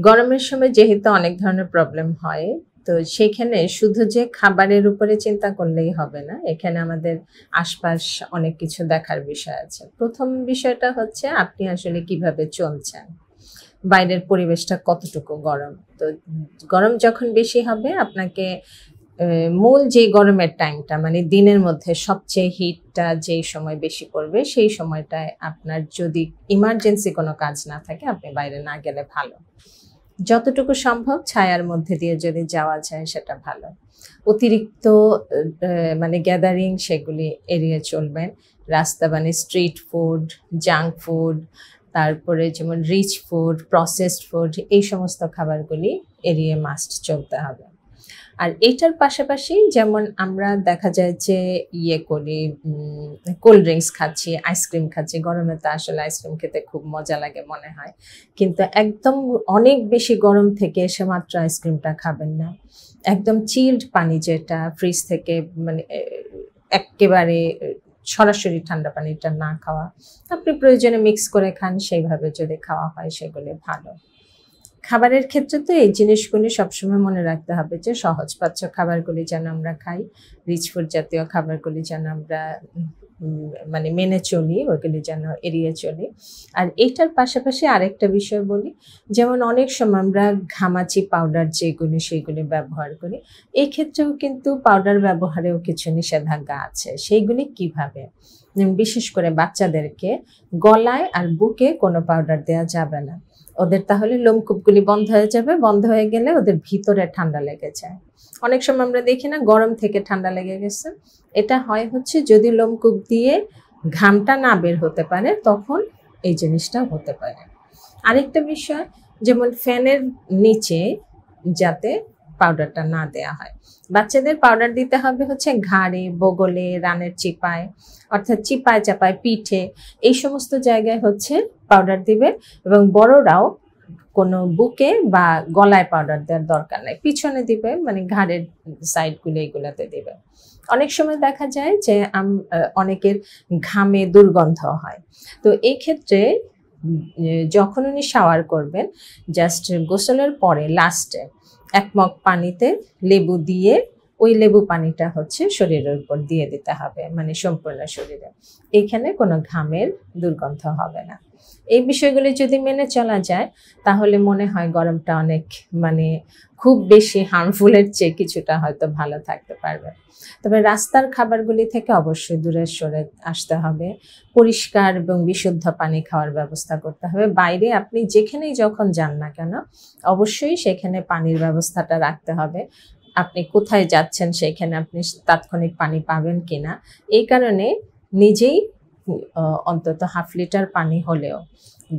গরমের সময় যেহেতু অনেক ধরনের প্রবলেম হয়, তো সেখানে শুধু যে খাবারের উপরে চিন্তা করলেই হবে না। এখানে আমাদের আশপাশ অনেক কিছু দেখার বিষয় আছে। ১ম বিষয়টা হচ্ছে আপনি আসলে কিভাবে চলছেন? বাইরের পরিবেশটা কতটুকু গরম? তো গরম যখন বেশি হবে আপনাকে মূল যে গরমের টাইমটা মানে দিনের মধ্যে সবচেয়ে হিটটা যেই সময় বেশি পড়বে, সেই সময়টায় আপনার যদি ইমার্জেন্সি কোনো কাজ না থাকে আপনি বাইরে না গেলে ভালো। যতটুকু সম্ভব ছায়ার মধ্যে দিয়ে যদি যাওয়া যায় সেটা ভালো। অতিরিক্ত মানে গ্যাদারিং সেগুলি এড়িয়ে চলবেন। রাস্তা মানে স্ট্রিট ফুড, জাঙ্ক ফুড, তারপরে যেমন রিচ ফুড, প্রসেসড ফুড এই সমস্ত খাবারগুলি এড়িয়ে মাস্ট চলতে হবে। আর এটার পাশাপাশি যেমন আমরা দেখা যায় যে করি কোল্ড ড্রিংকস খাচ্ছি, আইসক্রিম খাচ্ছি। গরমে তো আসলে আইসক্রিম খেতে খুব মজা লাগে মনে হয়। কিন্তু একদম অনেক বেশি গরম থেকে এসে মাত্র আইসক্রিমটা খাবেন না। একদম চিল্ড পানি যেটা ফ্রিজ থেকে মানে এক্কেবারে সরাসরি ঠান্ডা পানিটা না খাওয়া। আপনি প্রয়োজনে মিক্স করে খান, সেইভাবে যদি খাওয়া হয় সেগুলি ভালো। খাবারের ক্ষেত্রে তো এই জিনিসগুলি সবসময় মনে রাখতে হবে যে সহজপাচ্য খাবারগুলি যেন আমরা খাই, রিচ ফুড জাতীয় খাবারগুলি যেন আমরা মানে মেনে চলি, ওইগুলি যেন এড়িয়ে চলি। আর এইটার পাশাপাশি আরেকটা বিষয় বলি, যেমন অনেক সময় আমরা ঘামাচি পাউডার যেগুলি সেগুলি ব্যবহার করি। এক্ষেত্রেও কিন্তু পাউডার ব্যবহারেও কিছু নিষেধাজ্ঞা আছে। সেইগুলি কিভাবে? বিশেষ করে বাচ্চাদেরকে গলায় আর বুকে কোনো পাউডার দেয়া যাবে না। ওদের তাহলে লোমকূপগুলি বন্ধ হয়ে যাবে। বন্ধ হয়ে গেলে ওদের ভিতরে ঠান্ডা লেগে যায়। অনেক সময় আমরা দেখি না গরম থেকে ঠান্ডা লেগে গেছে। এটা হয় হচ্ছে যদি লোমকূপ দিয়ে ঘামটা না বের হতে পারে তখন এই জিনিসটা হতে পারে। আরেকটা বিষয় যেমন ফ্যানের নিচে যাতে পাউডারটা না দেয়া হয়। বাচ্চাদের পাউডার দিতে হবে হচ্ছে ঘাড়ে, বগলে, রানের চিপায় অর্থাৎ চিপায় চাপায়, পিঠে এই সমস্ত জায়গায় হচ্ছে পাউডার দিবে এবং বড়রাও কোনো বুকে বা গলায় পাউডার দেওয়ার দরকার নাই। পিছনে দিবে মানে ঘাড়ের সাইডগুলো এগুলাতে দিবে। অনেক সময় দেখা যায় যে অনেকের ঘামে দুর্গন্ধ হয়। তো এই ক্ষেত্রে যখন উনি শাওয়ার করবেন জাস্ট গোসলের পরে লাস্টে ১ মগ পানিতে লেবু দিয়ে ওই লেবু পানিটা হচ্ছে শরীরের উপর দিয়ে দিতে হবে মানে সম্পূর্ণ শরীরে। এইখানে কোনো ঘামের দুর্গন্ধ হবে না। এই বিষয়গুলি যদি মেনে চলা যায় তাহলে মনে হয় গরমটা অনেক মানে খুব বেশি হার্মফুলের চেয়ে কিছুটা হয়তো ভালো থাকতে পারবে। তবে রাস্তার খাবারগুলি থেকে অবশ্যই দূরে সরে আসতে হবে। পরিষ্কার এবং বিশুদ্ধ পানি খাওয়ার ব্যবস্থা করতে হবে। বাইরে আপনি যেখানেই যখন যান না কেন অবশ্যই সেখানে পানির ব্যবস্থাটা রাখতে হবে। আপনি কোথায় যাচ্ছেন সেখানে আপনি তাৎক্ষণিক পানি পাবেন কিনা। এই কারণে নিজেই অন্তত 1/2 লিটার পানি হলেও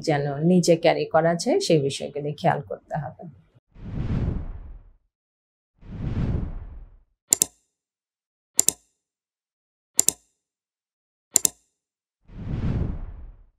যেন নিজে ক্যারি করা যায় সেই বিষয়গুলি খেয়াল করতে হবে।